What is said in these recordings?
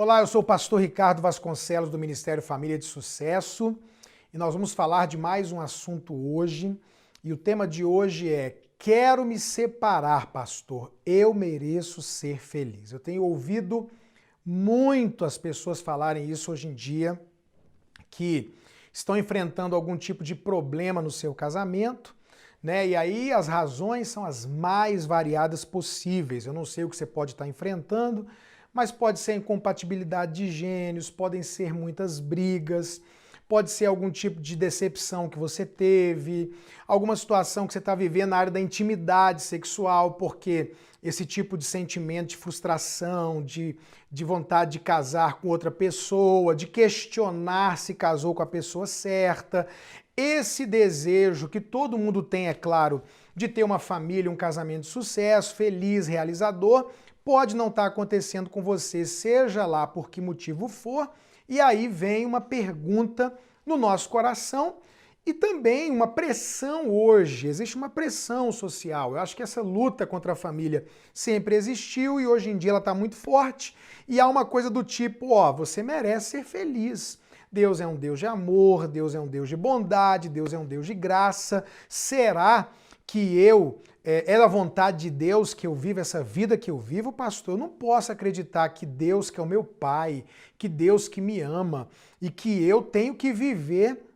Olá, eu sou o pastor Ricardo Vasconcelos do Ministério Família de Sucesso e nós vamos falar de mais um assunto hoje. E o tema de hoje é: quero me separar, pastor, eu mereço ser feliz. Eu tenho ouvido muito as pessoas falarem isso hoje em dia, que estão enfrentando algum tipo de problema no seu casamento, né? E aí as razões são as mais variadas possíveis. Eu não sei o que você pode estar enfrentando, mas pode ser incompatibilidade de gênios, podem ser muitas brigas, pode ser algum tipo de decepção que você teve, alguma situação que você está vivendo na área da intimidade sexual, porque esse tipo de sentimento de frustração, de vontade de casar com outra pessoa, de questionar se casou com a pessoa certa, esse desejo que todo mundo tem, é claro, de ter uma família, um casamento de sucesso, feliz, realizador, pode não estar acontecendo com você, seja lá por que motivo for, e aí vem uma pergunta no nosso coração e também uma pressão hoje. Existe uma pressão social. Eu acho que essa luta contra a família sempre existiu e hoje em dia ela está muito forte. E há uma coisa do tipo, você merece ser feliz. Deus é um Deus de amor, Deus é um Deus de bondade, Deus é um Deus de graça. Será que é da vontade de Deus que eu vivo essa vida que eu vivo, pastor? Eu não posso acreditar que Deus, que é o meu Pai, que Deus que me ama e que eu tenho que viver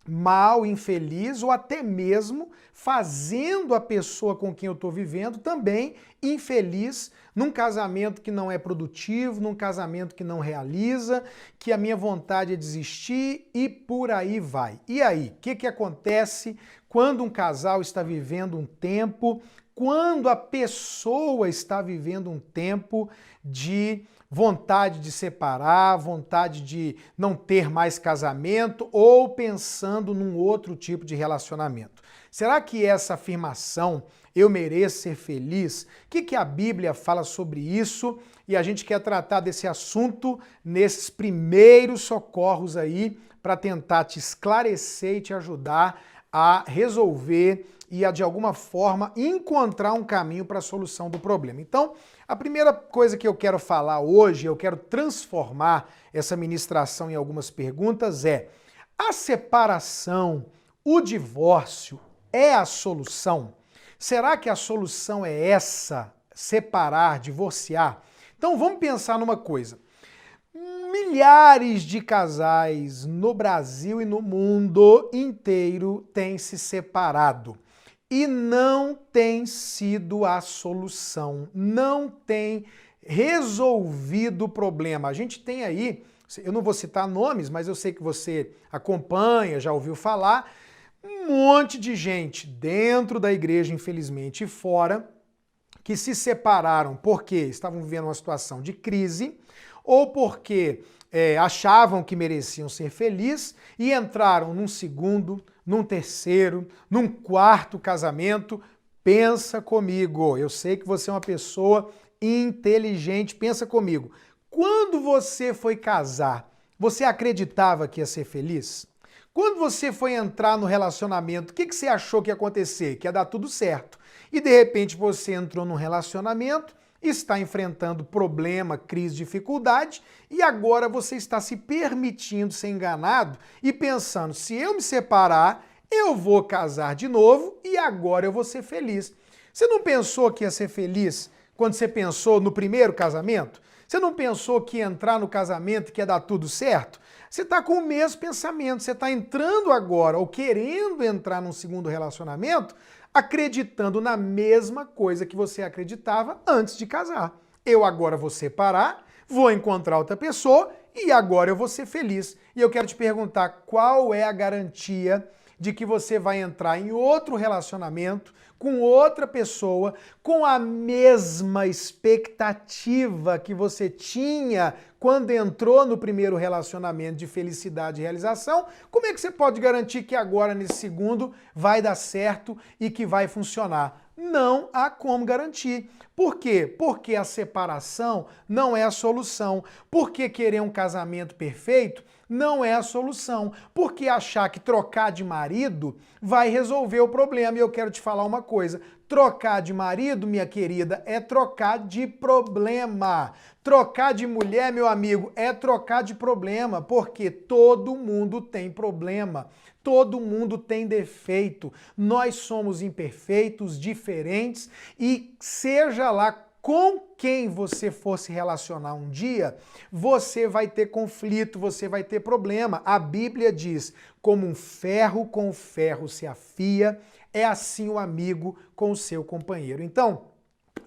mal, infeliz ou até mesmo fazendo a pessoa com quem eu estou vivendo também infeliz, num casamento que não é produtivo, num casamento que não realiza, que a minha vontade é desistir e por aí vai. E aí, o que acontece quando um casal está vivendo um tempo, quando a pessoa está vivendo um tempo de vontade de separar, vontade de não ter mais casamento ou pensando num outro tipo de relacionamento? Será que essa afirmação, eu mereço ser feliz, o que a Bíblia fala sobre isso? E a gente quer tratar desse assunto nesses primeiros socorros aí para tentar te esclarecer e te ajudar a resolver e a, de alguma forma, encontrar um caminho para a solução do problema. Então, a primeira coisa que eu quero falar hoje, eu quero transformar essa ministração em algumas perguntas, é: a separação, o divórcio é a solução? Será que a solução é essa? Separar, divorciar? Então vamos pensar numa coisa. Milhares de casais no Brasil e no mundo inteiro têm se separado. E não tem sido a solução, não tem resolvido o problema. A gente tem aí, eu não vou citar nomes, mas eu sei que você acompanha, já ouviu falar, um monte de gente dentro da igreja, infelizmente, e fora, que se separaram porque estavam vivendo uma situação de crise ou porque achavam que mereciam ser felizes e entraram num segundo, num terceiro, num quarto casamento. Pensa comigo, eu sei que você é uma pessoa inteligente, pensa comigo. Quando você foi casar, você acreditava que ia ser feliz? Quando você foi entrar no relacionamento, o que você achou que ia acontecer? Que ia dar tudo certo. E de repente você entrou num relacionamento, está enfrentando problema, crise, dificuldade, e agora você está se permitindo ser enganado e pensando: se eu me separar, eu vou casar de novo e agora eu vou ser feliz. Você não pensou que ia ser feliz quando você pensou no primeiro casamento? Você não pensou que ia entrar no casamento e que ia dar tudo certo? Você está com o mesmo pensamento, você está entrando agora ou querendo entrar num segundo relacionamento acreditando na mesma coisa que você acreditava antes de casar. Eu agora vou separar, vou encontrar outra pessoa e agora eu vou ser feliz. E eu quero te perguntar: qual é a garantia de que você vai entrar em outro relacionamento com outra pessoa com a mesma expectativa que você tinha quando entrou no primeiro relacionamento de felicidade e realização? Como é que você pode garantir que agora, nesse segundo, vai dar certo e que vai funcionar? Não há como garantir. Por quê? Porque a separação não é a solução. Porque querer um casamento perfeito não é a solução, porque achar que trocar de marido vai resolver o problema. E eu quero te falar uma coisa, trocar de marido, minha querida, é trocar de problema. Trocar de mulher, meu amigo, é trocar de problema, porque todo mundo tem problema. Todo mundo tem defeito. Nós somos imperfeitos, diferentes e seja lá com quem você for se relacionar um dia, você vai ter conflito, você vai ter problema. A Bíblia diz, como um ferro com o ferro se afia, é assim o amigo com o seu companheiro. Então,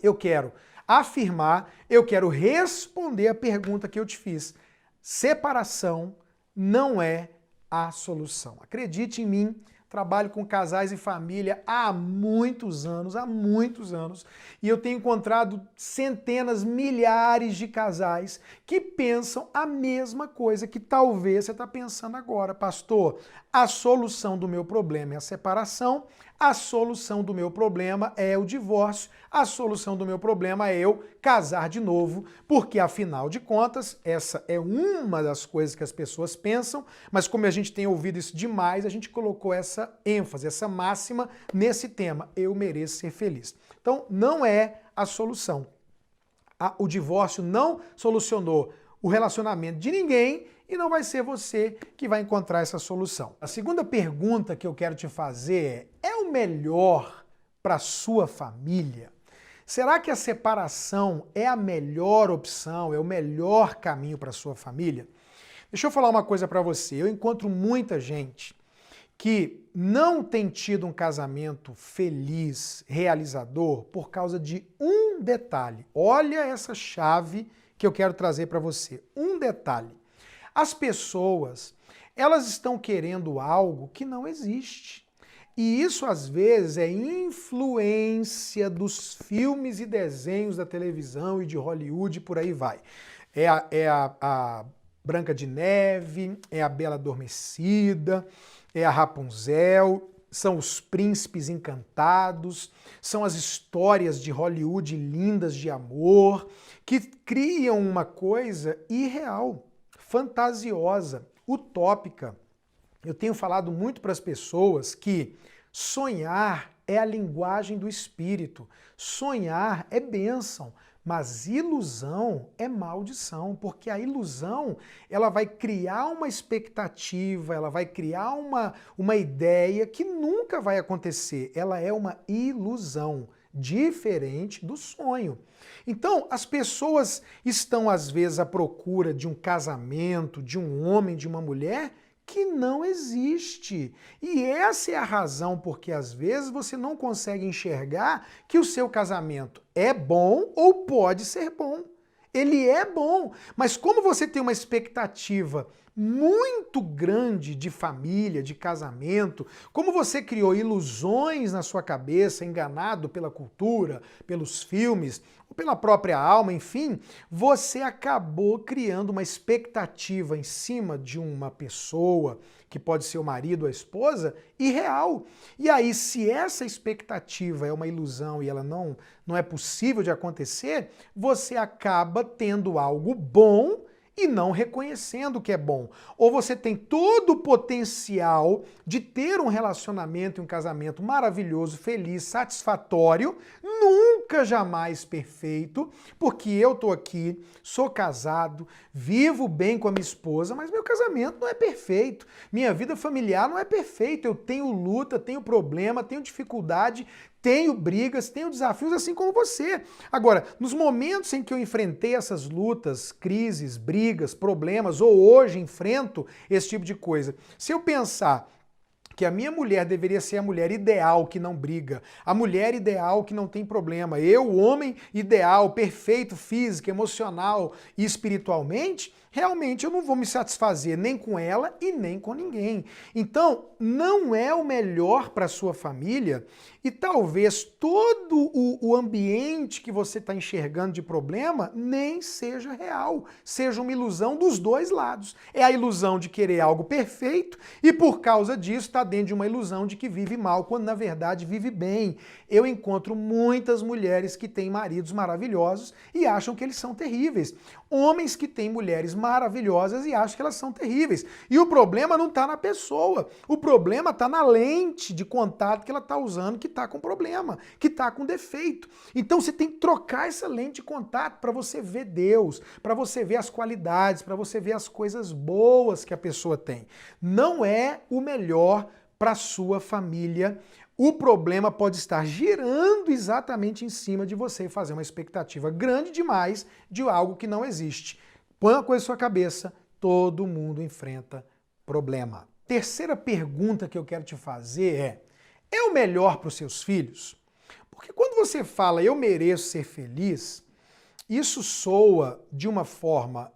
eu quero afirmar, eu quero responder a pergunta que eu te fiz. Separação não é a solução. Acredite em mim, trabalho com casais e família há muitos anos, e eu tenho encontrado centenas, milhares de casais que pensam a mesma coisa que talvez você está pensando agora. Pastor, a solução do meu problema é a separação, a solução do meu problema é o divórcio, a solução do meu problema é eu casar de novo, porque afinal de contas, essa é uma das coisas que as pessoas pensam, mas como a gente tem ouvido isso demais, a gente colocou essa ênfase, essa máxima nesse tema, eu mereço ser feliz. Então, não é a solução. O divórcio não solucionou o relacionamento de ninguém e não vai ser você que vai encontrar essa solução. A segunda pergunta que eu quero te fazer é o melhor para a sua família? Será que a separação é a melhor opção, é o melhor caminho para a sua família? Deixa eu falar uma coisa para você. Eu encontro muita gente que não tem tido um casamento feliz, realizador, por causa de um detalhe. Olha essa chave que eu quero trazer para você. Um detalhe. As pessoas, elas estão querendo algo que não existe. E isso, às vezes, é influência dos filmes e desenhos da televisão e de Hollywood e por aí vai. É a Branca de Neve, é a Bela Adormecida, é a Rapunzel, são os príncipes encantados, são as histórias de Hollywood lindas de amor, que criam uma coisa irreal, fantasiosa, utópica. Eu tenho falado muito para as pessoas que sonhar é a linguagem do espírito, sonhar é bênção, mas ilusão é maldição, porque a ilusão ela vai criar uma expectativa, ela vai criar uma ideia que nunca vai acontecer, ela é uma ilusão, diferente do sonho. Então, as pessoas estão às vezes à procura de um casamento, de um homem, de uma mulher que não existe. E essa é a razão porque às vezes você não consegue enxergar que o seu casamento é bom ou pode ser bom. Ele é bom, mas como você tem uma expectativa muito grande de família, de casamento, como você criou ilusões na sua cabeça, enganado pela cultura, pelos filmes, ou pela própria alma, enfim, você acabou criando uma expectativa em cima de uma pessoa, que pode ser o marido ou a esposa, irreal. E aí, se essa expectativa é uma ilusão e ela não é possível de acontecer, você acaba tendo algo bom e não reconhecendo que é bom. Ou você tem todo o potencial de ter um relacionamento e um casamento maravilhoso, feliz, satisfatório, nunca jamais perfeito, porque eu tô aqui, sou casado, vivo bem com a minha esposa, mas meu casamento não é perfeito. Minha vida familiar não é perfeita. Eu tenho luta, tenho problema, tenho dificuldade, tenho brigas, tenho desafios assim como você. Agora, nos momentos em que eu enfrentei essas lutas, crises, brigas, problemas, ou hoje enfrento esse tipo de coisa, se eu pensar que a minha mulher deveria ser a mulher ideal que não briga, a mulher ideal que não tem problema, eu, o homem ideal, perfeito física, emocional e espiritualmente, realmente eu não vou me satisfazer nem com ela e nem com ninguém. Então, não é o melhor para a sua família e talvez todo o ambiente que você está enxergando de problema nem seja real, seja uma ilusão dos dois lados. É a ilusão de querer algo perfeito e por causa disso está dentro de uma ilusão de que vive mal, quando na verdade vive bem. Eu encontro muitas mulheres que têm maridos maravilhosos e acham que eles são terríveis. Homens que têm mulheres maravilhosas e acham que elas são terríveis. E o problema não está na pessoa. O problema está na lente de contato que ela está usando, que está com problema, que está com defeito. Então você tem que trocar essa lente de contato para você ver Deus, para você ver as qualidades, para você ver as coisas boas que a pessoa tem. Não é o melhor para a sua família. O problema pode estar girando exatamente em cima de você e fazer uma expectativa grande demais de algo que não existe. Põe uma coisa na sua cabeça, todo mundo enfrenta problema. Terceira pergunta que eu quero te fazer é o melhor para os seus filhos? Porque quando você fala eu mereço ser feliz, isso soa de uma forma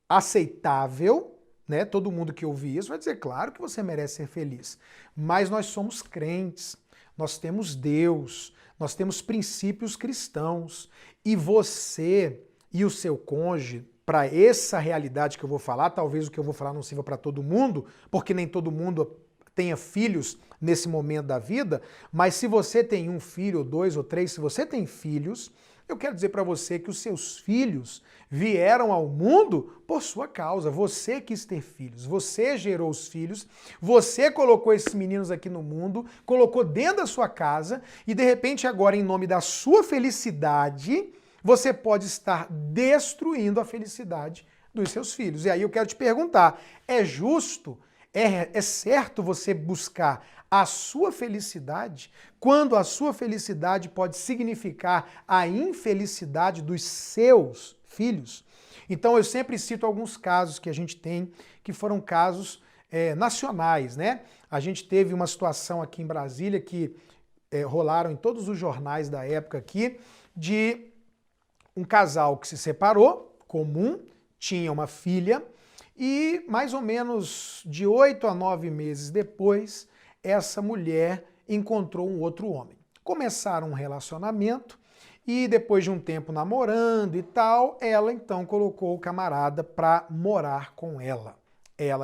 aceitável, né? Todo mundo que ouvir isso vai dizer, claro que você merece ser feliz. Mas nós somos crentes, nós temos Deus, nós temos princípios cristãos. E você e o seu cônjuge, para essa realidade que eu vou falar, talvez o que eu vou falar não sirva para todo mundo, porque nem todo mundo tenha filhos nesse momento da vida, mas se você tem um filho, ou dois, ou três, se você tem filhos, eu quero dizer para você que os seus filhos vieram ao mundo por sua causa. Você quis ter filhos, você gerou os filhos, você colocou esses meninos aqui no mundo, colocou dentro da sua casa e de repente agora em nome da sua felicidade, você pode estar destruindo a felicidade dos seus filhos. E aí eu quero te perguntar, é justo, é certo você buscar a sua felicidade, quando a sua felicidade pode significar a infelicidade dos seus filhos? Então eu sempre cito alguns casos que a gente tem, que foram casos nacionais, né? A gente teve uma situação aqui em Brasília que rolaram em todos os jornais da época aqui, de um casal que se separou, comum, tinha uma filha, e mais ou menos de 8 a 9 meses depois, essa mulher encontrou um outro homem. Começaram um relacionamento e depois de um tempo namorando e tal, ela então colocou o camarada para morar com ela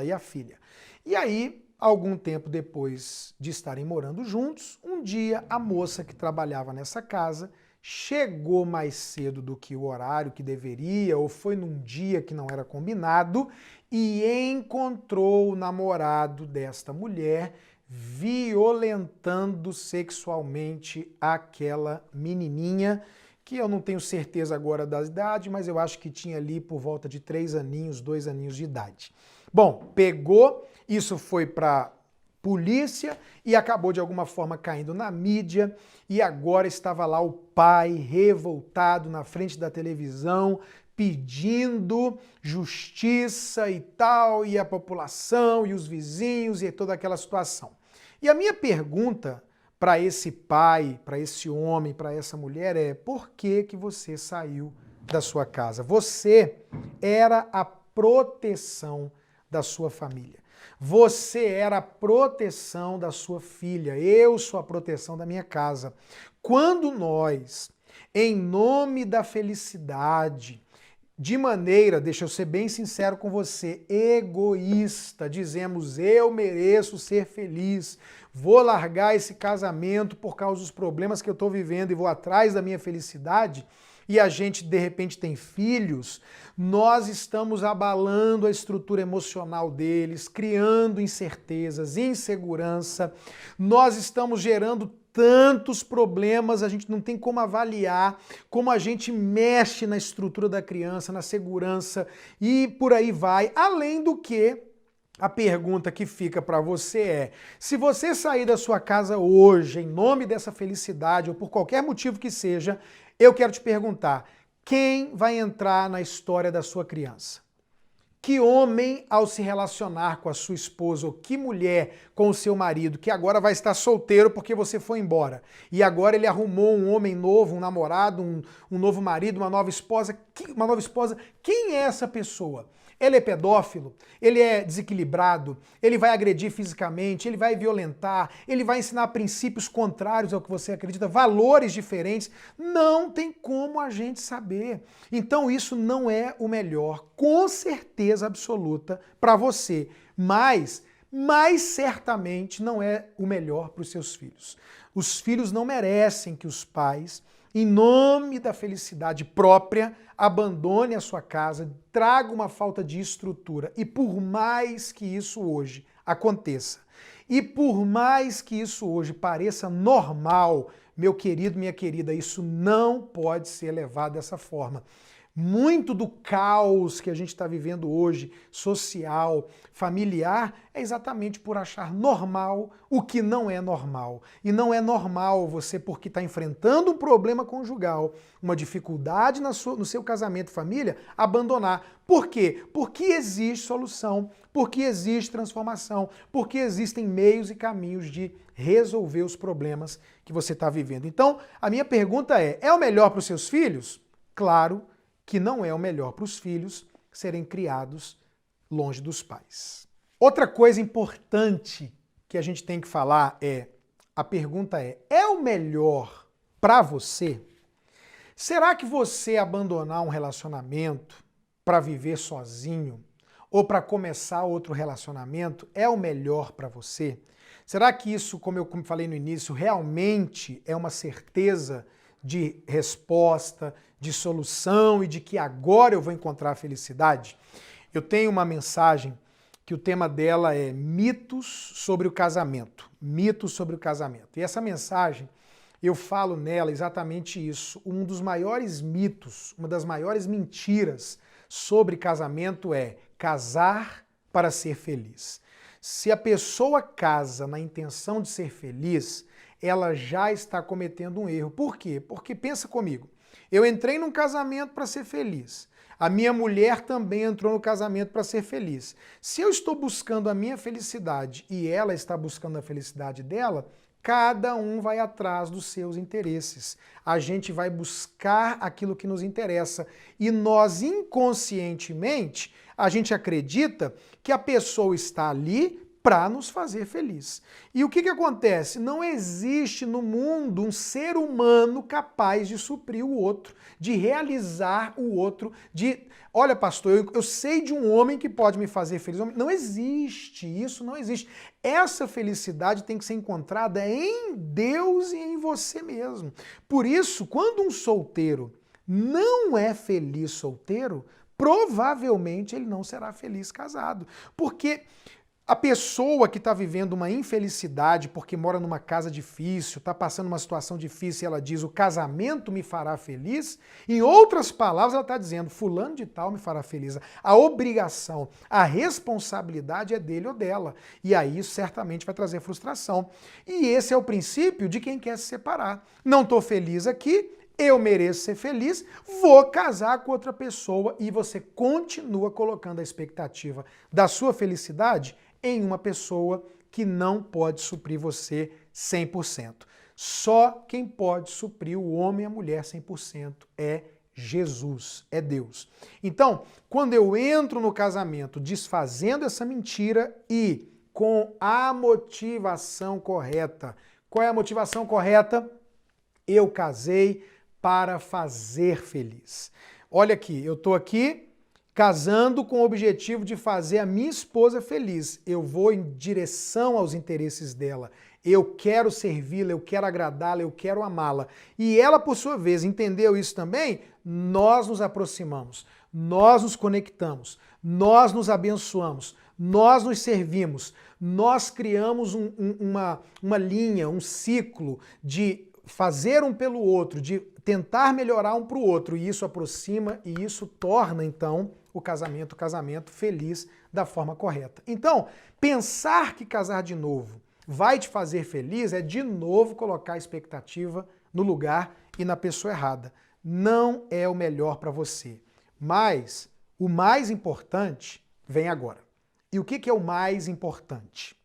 e a filha. E aí, algum tempo depois de estarem morando juntos, um dia a moça que trabalhava nessa casa chegou mais cedo do que o horário que deveria, ou foi num dia que não era combinado, e encontrou o namorado desta mulher violentando sexualmente aquela menininha, que eu não tenho certeza agora da idade, mas eu acho que tinha ali por volta de 3 aninhos, 2 aninhos de idade. Bom, pegou, isso foi para polícia e acabou de alguma forma caindo na mídia, e agora estava lá o pai revoltado na frente da televisão, pedindo justiça e tal, e a população, e os vizinhos, e toda aquela situação. E a minha pergunta para esse pai, para esse homem, para essa mulher é: por que que você saiu da sua casa? Você era a proteção da sua família. Você era a proteção da sua filha. Eu sou a proteção da minha casa. Quando nós, em nome da felicidade, de maneira, deixa eu ser bem sincero com você, egoísta, dizemos eu mereço ser feliz, vou largar esse casamento por causa dos problemas que eu estou vivendo e vou atrás da minha felicidade, e a gente de repente tem filhos, nós estamos abalando a estrutura emocional deles, criando incertezas, insegurança, nós estamos gerando tantos problemas, a gente não tem como avaliar como a gente mexe na estrutura da criança, na segurança e por aí vai. Além do que, a pergunta que fica para você é: se você sair da sua casa hoje em nome dessa felicidade ou por qualquer motivo que seja, eu quero te perguntar, quem vai entrar na história da sua criança? Que homem, ao se relacionar com a sua esposa, ou que mulher com o seu marido, que agora vai estar solteiro porque você foi embora, e agora ele arrumou um homem novo, um namorado, um novo marido, uma nova esposa, quem é essa pessoa? Ele é pedófilo? Ele é desequilibrado? Ele vai agredir fisicamente? Ele vai violentar? Ele vai ensinar princípios contrários ao que você acredita? Valores diferentes? Não tem como a gente saber. Então isso não é o melhor, com certeza absoluta, para você. Mas certamente não é o melhor para os seus filhos. Os filhos não merecem que os pais em nome da felicidade própria, abandone a sua casa, traga uma falta de estrutura. E por mais que isso hoje aconteça, e por mais que isso hoje pareça normal, meu querido, minha querida, isso não pode ser levado dessa forma. Muito do caos que a gente está vivendo hoje, social, familiar, é exatamente por achar normal o que não é normal. E não é normal você, porque está enfrentando um problema conjugal, uma dificuldade no seu casamento e família, abandonar. Por quê? Porque existe solução, porque existe transformação, porque existem meios e caminhos de resolver os problemas que você está vivendo. Então, a minha pergunta é o melhor para os seus filhos? Claro que não é o melhor para os filhos serem criados longe dos pais. Outra coisa importante que a gente tem que falar a pergunta é o melhor para você? Será que você abandonar um relacionamento para viver sozinho ou para começar outro relacionamento é o melhor para você? Será que isso, como eu falei no início, realmente é uma certeza de resposta, de solução e de que agora eu vou encontrar a felicidade? Eu tenho uma mensagem que o tema dela é mitos sobre o casamento. Mitos sobre o casamento. E essa mensagem, eu falo nela exatamente isso. Um dos maiores mitos, uma das maiores mentiras sobre casamento é casar para ser feliz. Se a pessoa casa na intenção de ser feliz, ela já está cometendo um erro. Por quê? Porque pensa comigo, eu entrei num casamento para ser feliz. A minha mulher também entrou no casamento para ser feliz. Se eu estou buscando a minha felicidade e ela está buscando a felicidade dela, cada um vai atrás dos seus interesses. A gente vai buscar aquilo que nos interessa. E nós, inconscientemente, a gente acredita que a pessoa está ali para nos fazer feliz. E o que acontece? Não existe no mundo um ser humano capaz de suprir o outro, de realizar o outro, de... Olha, pastor, eu sei de um homem que pode me fazer feliz. Não existe, isso não existe. Essa felicidade tem que ser encontrada em Deus e em você mesmo. Por isso, quando um solteiro não é feliz solteiro, provavelmente ele não será feliz casado. Porque a pessoa que está vivendo uma infelicidade porque mora numa casa difícil, está passando uma situação difícil e ela diz o casamento me fará feliz, em outras palavras ela está dizendo fulano de tal me fará feliz. A obrigação, a responsabilidade é dele ou dela. E aí isso certamente vai trazer frustração. E esse é o princípio de quem quer se separar. Não estou feliz aqui, eu mereço ser feliz, vou casar com outra pessoa e você continua colocando a expectativa da sua felicidade em uma pessoa que não pode suprir você 100%. Só quem pode suprir o homem e a mulher 100% é Jesus, é Deus. Então, quando eu entro no casamento desfazendo essa mentira e com a motivação correta, qual é a motivação correta? Eu casei para fazer feliz. Olha aqui, eu estou aqui casando com o objetivo de fazer a minha esposa feliz. Eu vou em direção aos interesses dela. Eu quero servi-la, eu quero agradá-la, eu quero amá-la. E ela, por sua vez, entendeu isso também? Nós nos aproximamos, nós nos conectamos, nós nos abençoamos, nós nos servimos, nós criamos uma linha, um ciclo de fazer um pelo outro, de tentar melhorar um para o outro, e isso aproxima e isso torna, então, o casamento feliz da forma correta. Então, pensar que casar de novo vai te fazer feliz é de novo colocar a expectativa no lugar e na pessoa errada. Não é o melhor para você. Mas o mais importante vem agora. E o que é o mais importante?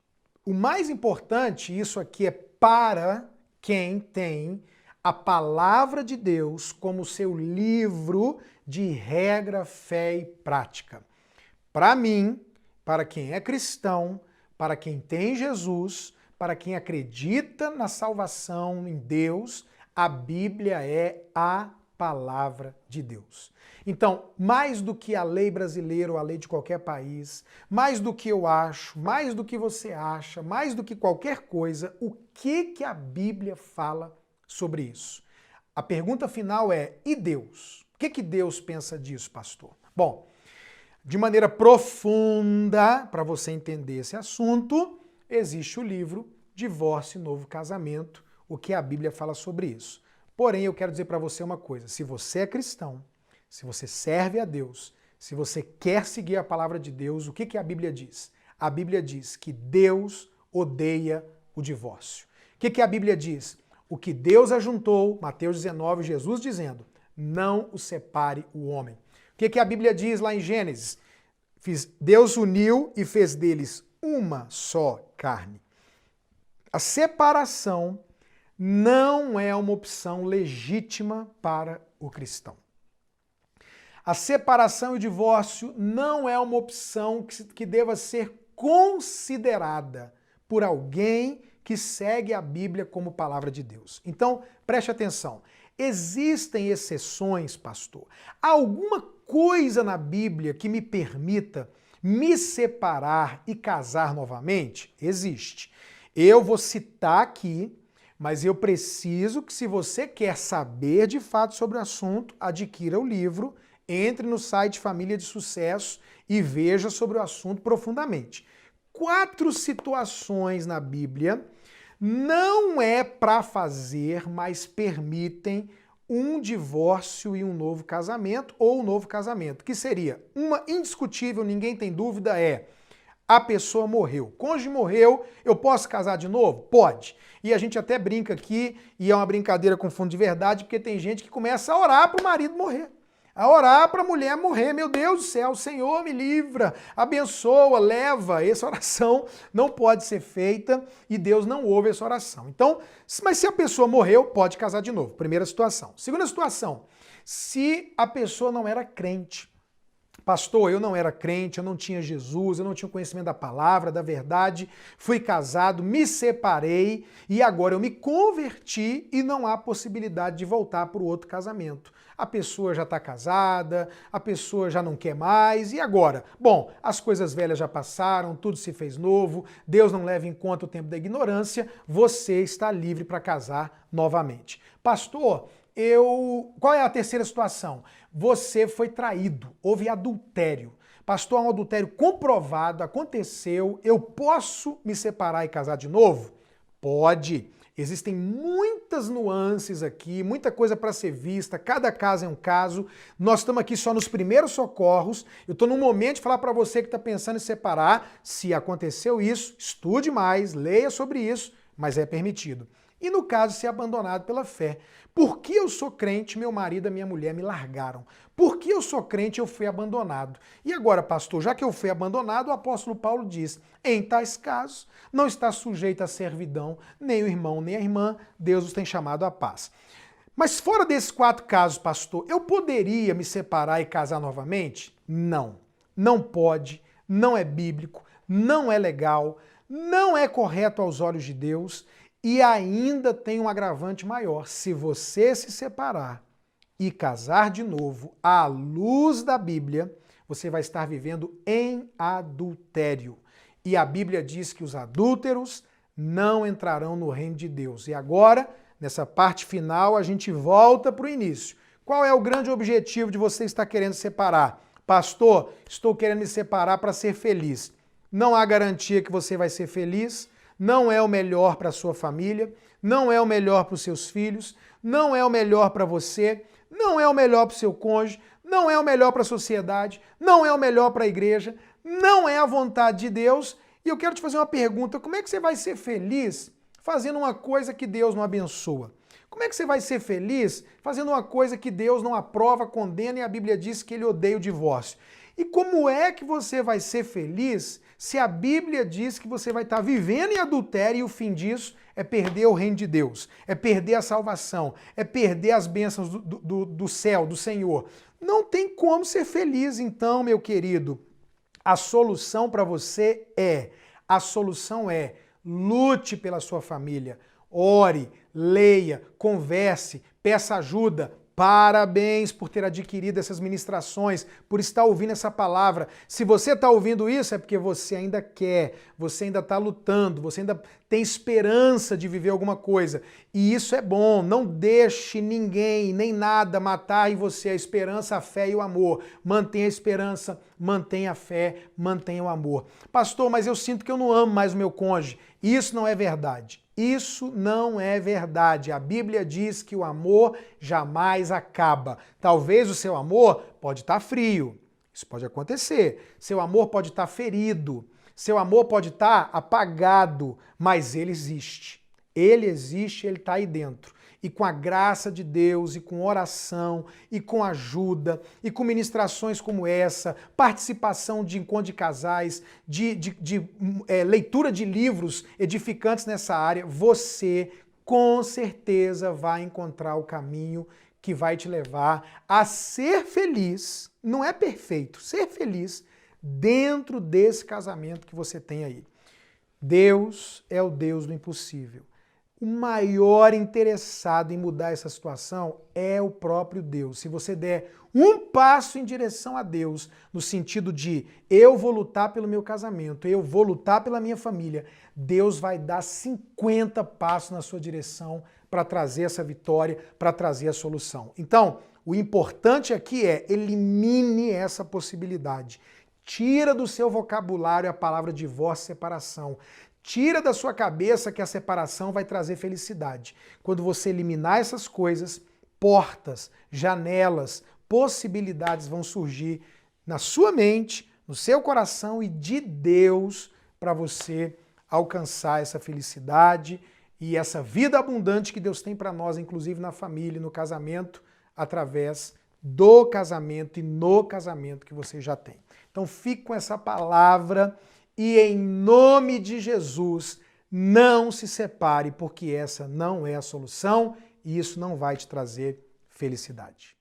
O mais importante, isso aqui é para quem tem a palavra de Deus como seu livro de regra, fé e prática. Para mim, para quem é cristão, para quem tem Jesus, para quem acredita na salvação em Deus, a Bíblia é a palavra de Deus. Então, mais do que a lei brasileira ou a lei de qualquer país, mais do que eu acho, mais do que você acha, mais do que qualquer coisa, o que a Bíblia fala sobre isso? A pergunta final é: e Deus? O que Deus pensa disso, pastor? Bom, de maneira profunda, para você entender esse assunto, existe o livro Divórcio e Novo Casamento, o que a Bíblia fala sobre isso. Porém, eu quero dizer para você uma coisa: se você é cristão, se você serve a Deus, se você quer seguir a palavra de Deus, o que a Bíblia diz? A Bíblia diz que Deus odeia o divórcio. O que a Bíblia diz? O que Deus ajuntou, Mateus 19, Jesus dizendo, não o separe o homem. O que a Bíblia diz lá em Gênesis? Deus uniu e fez deles uma só carne. A separação não é uma opção legítima para o cristão. A separação e o divórcio não é uma opção que deva ser considerada por alguém que segue a Bíblia como palavra de Deus. Então, preste atenção. Existem exceções, pastor? Há alguma coisa na Bíblia que me permita me separar e casar novamente? Existe. Eu vou citar aqui, mas eu preciso que, se você quer saber de fato sobre o assunto, adquira o livro, entre no site Família de Sucesso e veja sobre o assunto profundamente. 4 situações na Bíblia não é para fazer, mas permitem um divórcio e um novo casamento, ou um novo casamento, que seria uma indiscutível, ninguém tem dúvida, é: a pessoa morreu. O cônjuge morreu, eu posso casar de novo? Pode. E a gente até brinca aqui, e é uma brincadeira com fundo de verdade, porque tem gente que começa a orar para o marido morrer. A orar para a mulher morrer. Meu Deus do céu, Senhor, me livra, abençoa, leva. Essa oração não pode ser feita e Deus não ouve essa oração. Então, mas se a pessoa morreu, pode casar de novo. Primeira situação. Segunda situação, se a pessoa não era crente. Pastor, eu não era crente, eu não tinha Jesus, eu não tinha conhecimento da palavra, da verdade, fui casado, me separei e agora eu me converti e não há possibilidade de voltar para o outro casamento. A pessoa já está casada, a pessoa já não quer mais, e agora? Bom, as coisas velhas já passaram, tudo se fez novo, Deus não leva em conta o tempo da ignorância, você está livre para casar novamente. Pastor, qual é a terceira situação? Você foi traído, houve adultério. Pastor, há um adultério comprovado, aconteceu, eu posso me separar e casar de novo? Pode. Existem muitas nuances aqui, muita coisa para ser vista, cada caso é um caso. Nós estamos aqui só nos primeiros socorros. Eu estou no momento de falar para você que está pensando em separar. Se aconteceu isso, estude mais, leia sobre isso, mas é permitido. E no caso de ser abandonado pela fé. Por que eu sou crente, meu marido e minha mulher me largaram? Por que eu sou crente, eu fui abandonado? E agora, pastor, já que eu fui abandonado, o apóstolo Paulo diz, em tais casos, não está sujeito à servidão, nem o irmão, nem a irmã, Deus os tem chamado à paz. Mas fora desses 4 casos, pastor, eu poderia me separar e casar novamente? Não. Não pode, não é bíblico, não é legal, não é correto aos olhos de Deus. E ainda tem um agravante maior. Se você se separar e casar de novo à luz da Bíblia, você vai estar vivendo em adultério. E a Bíblia diz que os adúlteros não entrarão no reino de Deus. E agora, nessa parte final, a gente volta para o início. Qual é o grande objetivo de você estar querendo separar? Pastor, estou querendo me separar para ser feliz. Não há garantia que você vai ser feliz. Não é o melhor para a sua família, não é o melhor para os seus filhos, não é o melhor para você, não é o melhor para o seu cônjuge, não é o melhor para a sociedade, não é o melhor para a igreja, não é a vontade de Deus. E eu quero te fazer uma pergunta: como é que você vai ser feliz fazendo uma coisa que Deus não abençoa? Como é que você vai ser feliz fazendo uma coisa que Deus não aprova, condena e a Bíblia diz que ele odeia o divórcio? E como é que você vai ser feliz se a Bíblia diz que você vai estar vivendo em adultério e o fim disso é perder o reino de Deus, é perder a salvação, é perder as bênçãos do céu, do Senhor? Não tem como ser feliz então, meu querido. A solução para você é lute pela sua família, ore, leia, converse, peça ajuda, Parabéns por ter adquirido essas ministrações, por estar ouvindo essa palavra. Se você está ouvindo isso, é porque você ainda quer, você ainda está lutando, você ainda tem esperança de viver alguma coisa. E isso é bom. Não deixe ninguém, nem nada matar em você a esperança, a fé e o amor. Mantenha a esperança, mantenha a fé, mantenha o amor. Pastor, mas eu sinto que eu não amo mais o meu cônjuge. Isso não é verdade. Isso não é verdade. A Bíblia diz que o amor jamais acaba. Talvez o seu amor pode estar frio. Isso pode acontecer. Seu amor pode estar ferido. Seu amor pode estar apagado. Mas ele existe. Ele existe, ele está aí dentro. E com a graça de Deus, e com oração, e com ajuda, e com ministrações como essa, participação de encontro de casais, leitura de livros edificantes nessa área, você com certeza vai encontrar o caminho que vai te levar a ser feliz, não é perfeito, ser feliz dentro desse casamento que você tem aí. Deus é o Deus do impossível. O maior interessado em mudar essa situação é o próprio Deus. Se você der um passo em direção a Deus, no sentido de eu vou lutar pelo meu casamento, eu vou lutar pela minha família, Deus vai dar 50 passos na sua direção para trazer essa vitória, para trazer a solução. Então, o importante aqui é elimine essa possibilidade. Tira do seu vocabulário a palavra divórcio e separação. Tira da sua cabeça que a separação vai trazer felicidade. Quando você eliminar essas coisas, portas, janelas, possibilidades vão surgir na sua mente, no seu coração e de Deus para você alcançar essa felicidade e essa vida abundante que Deus tem para nós, inclusive na família, no casamento, através do casamento e no casamento que você já tem. Então fique com essa palavra. E em nome de Jesus, não se separe, porque essa não é a solução e isso não vai te trazer felicidade.